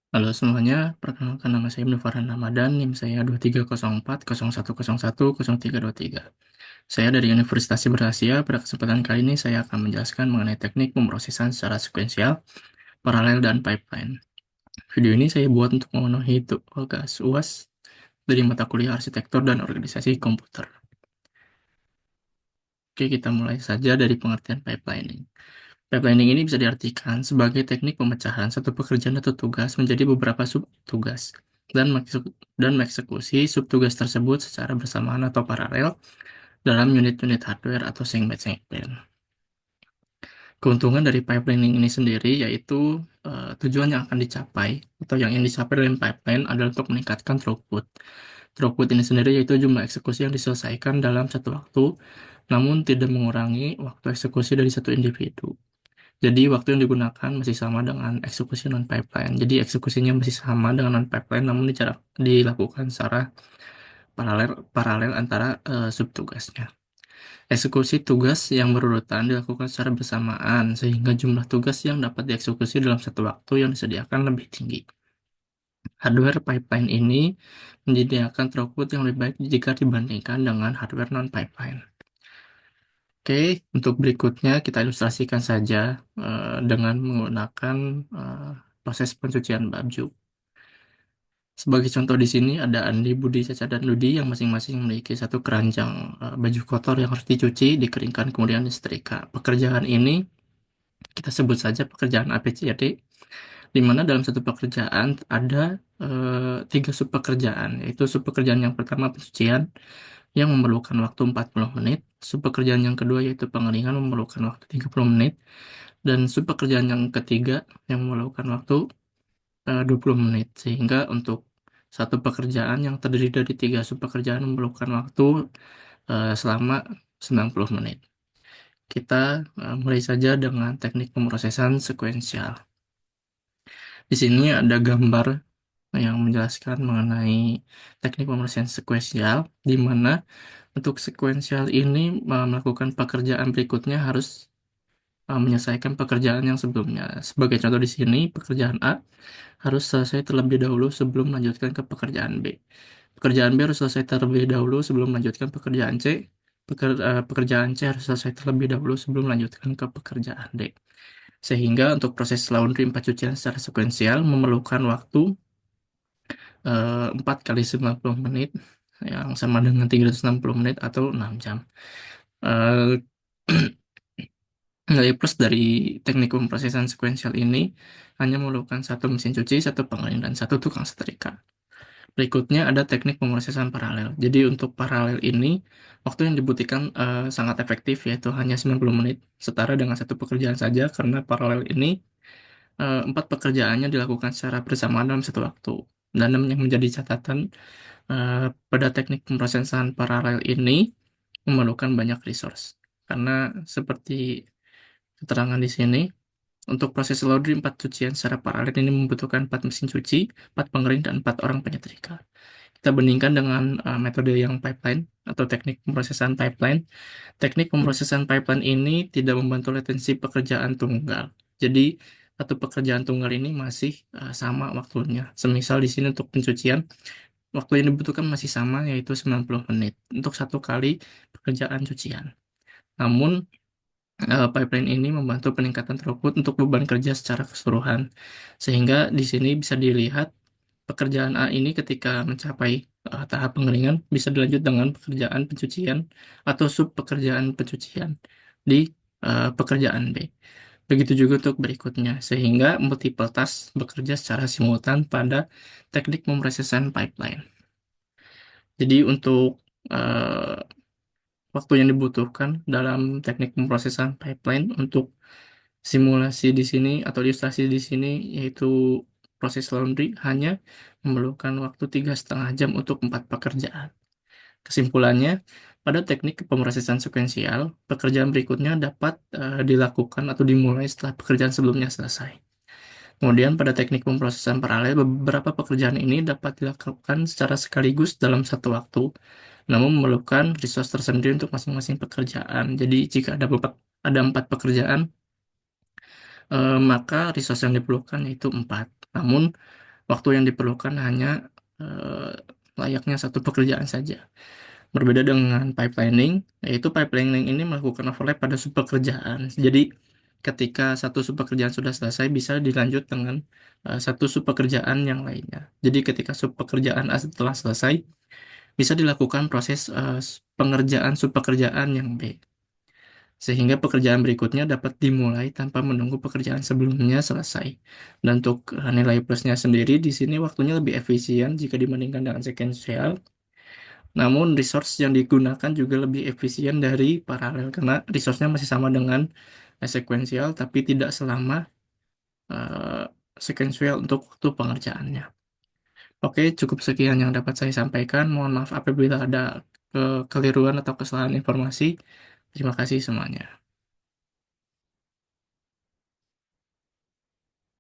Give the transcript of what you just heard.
Halo semuanya, perkenalkan nama saya Ibnu Farhan Ramadan, NIM saya 23040111100323. Saya dari Universitas Siber Asia. Pada kesempatan kali ini saya akan menjelaskan mengenai teknik pemrosesan secara sekuensial, paralel, dan pipeline. Video ini saya buat untuk memenuhi tugas UAS dari mata kuliah arsitektur dan organisasi komputer. Oke, kita mulai saja dari pengertian pipelining. Pipelining ini bisa diartikan sebagai teknik pemecahan satu pekerjaan atau tugas menjadi beberapa subtugas dan mengeksekusi subtugas tersebut secara bersamaan atau paralel dalam unit-unit hardware atau segmen-segmen. Keuntungan dari pipelining ini sendiri yaitu tujuan yang akan dicapai atau yang ingin dicapai dalam pipeline adalah untuk meningkatkan throughput. Throughput ini sendiri yaitu jumlah eksekusi yang diselesaikan dalam satu waktu, namun tidak mengurangi waktu eksekusi dari satu individu. Jadi waktu yang digunakan masih sama dengan eksekusi non-pipeline. Jadi eksekusinya masih sama dengan non-pipeline, namun dilakukan secara paralel paralel antara subtugasnya. Eksekusi tugas yang berurutan dilakukan secara bersamaan, sehingga jumlah tugas yang dapat dieksekusi dalam satu waktu yang disediakan lebih tinggi. Hardware pipeline ini menyediakan throughput yang lebih baik jika dibandingkan dengan hardware non-pipeline. Oke, untuk berikutnya kita ilustrasikan saja dengan menggunakan eh, proses pencucian baju. Sebagai contoh di sini ada Andi, Budi, Caca, dan Ludi yang masing-masing memiliki satu keranjang baju kotor yang harus dicuci, dikeringkan, kemudian disetrika. Pekerjaan ini kita sebut saja pekerjaan ABCD, di mana dalam satu pekerjaan ada tiga subpekerjaan, yaitu subpekerjaan yang pertama pencucian, yang memerlukan waktu 40 menit. Subpekerjaan yang kedua yaitu pengeringan memerlukan waktu 30 menit. Dan subpekerjaan yang ketiga yang memerlukan waktu 20 menit. Sehingga untuk satu pekerjaan yang terdiri dari tiga subpekerjaan memerlukan waktu selama 90 menit. Kita mulai saja dengan teknik pemrosesan sekuensial. Di sini ada gambar yang menjelaskan mengenai teknik pemrosesan sekuensial, di mana untuk sekuensial ini melakukan pekerjaan berikutnya harus menyelesaikan pekerjaan yang sebelumnya. Sebagai contoh di sini, pekerjaan A harus selesai terlebih dahulu sebelum melanjutkan ke pekerjaan B. Pekerjaan B harus selesai terlebih dahulu sebelum melanjutkan pekerjaan C. Pekerjaan C harus selesai terlebih dahulu sebelum melanjutkan ke pekerjaan D. Sehingga untuk proses laundry pencucian secara sekuensial memerlukan waktu 4 kali 90 menit yang sama dengan 360 menit atau 6 jam. Eh, Nilai plus dari teknik pemrosesan sekuensial ini hanya memerlukan satu mesin cuci, satu pengering, dan satu tukang setrika. Berikutnya ada teknik pemrosesan paralel. Jadi untuk paralel ini, waktu yang dibutuhkan sangat efektif, yaitu hanya 90 menit, setara dengan satu pekerjaan saja, karena paralel ini empat pekerjaannya dilakukan secara bersamaan dalam satu waktu. Dan yang menjadi catatan pada teknik pemrosesan paralel ini memerlukan banyak resource. Karena seperti keterangan di sini, untuk proses laundry 4 cucian secara paralel ini membutuhkan 4 mesin cuci, 4 pengering, dan 4 orang penyetrika. Kita bandingkan dengan metode yang pipeline atau teknik pemrosesan pipeline. Teknik pemrosesan pipeline ini tidak membantu latensi pekerjaan tunggal. Jadi, satu pekerjaan tunggal ini masih sama waktunya. Semisal di sini untuk pencucian, waktu yang dibutuhkan masih sama, yaitu 90 menit untuk satu kali pekerjaan cucian. Namun, pipeline ini membantu peningkatan throughput untuk beban kerja secara keseluruhan. Sehingga di sini bisa dilihat pekerjaan A ini ketika mencapai tahap pengeringan bisa dilanjut dengan pekerjaan pencucian atau sub pekerjaan pencucian di pekerjaan B. Begitu juga untuk berikutnya, sehingga multiple task bekerja secara simultan pada teknik pemrosesan pipeline. Jadi untuk eh, waktu yang dibutuhkan dalam teknik pemrosesan pipeline untuk simulasi di sini atau ilustrasi di sini yaitu proses laundry hanya memerlukan waktu 3,5 jam untuk 4 pekerjaan. Kesimpulannya, pada teknik pemrosesan sekuensial, pekerjaan berikutnya dapat dilakukan atau dimulai setelah pekerjaan sebelumnya selesai. Kemudian pada teknik pemrosesan paralel, beberapa pekerjaan ini dapat dilakukan secara sekaligus dalam satu waktu, namun memerlukan resource tersendiri untuk masing-masing pekerjaan. Jadi jika ada empat pekerjaan, maka resource yang diperlukan yaitu 4. Namun Waktu yang diperlukan hanya eh, layaknya satu pekerjaan saja. Berbeda dengan pipelining, yaitu pipelining ini melakukan overlap pada subpekerjaan. Jadi, ketika satu subpekerjaan sudah selesai, bisa dilanjut dengan satu subpekerjaan yang lainnya. Jadi, ketika subpekerjaan A telah selesai, bisa dilakukan proses pengerjaan subpekerjaan yang B. Sehingga pekerjaan berikutnya dapat dimulai tanpa menunggu pekerjaan sebelumnya selesai. Dan untuk nilai plusnya sendiri, di sini waktunya lebih efisien jika dibandingkan dengan sequential. Namun resource yang digunakan juga lebih efisien dari paralel karena resource-nya masih sama dengan sequential tapi tidak selama eh, sequential untuk waktu pengerjaannya. Oke, cukup sekian yang dapat saya sampaikan. Mohon maaf apabila ada kekeliruan atau kesalahan informasi. Terima kasih semuanya.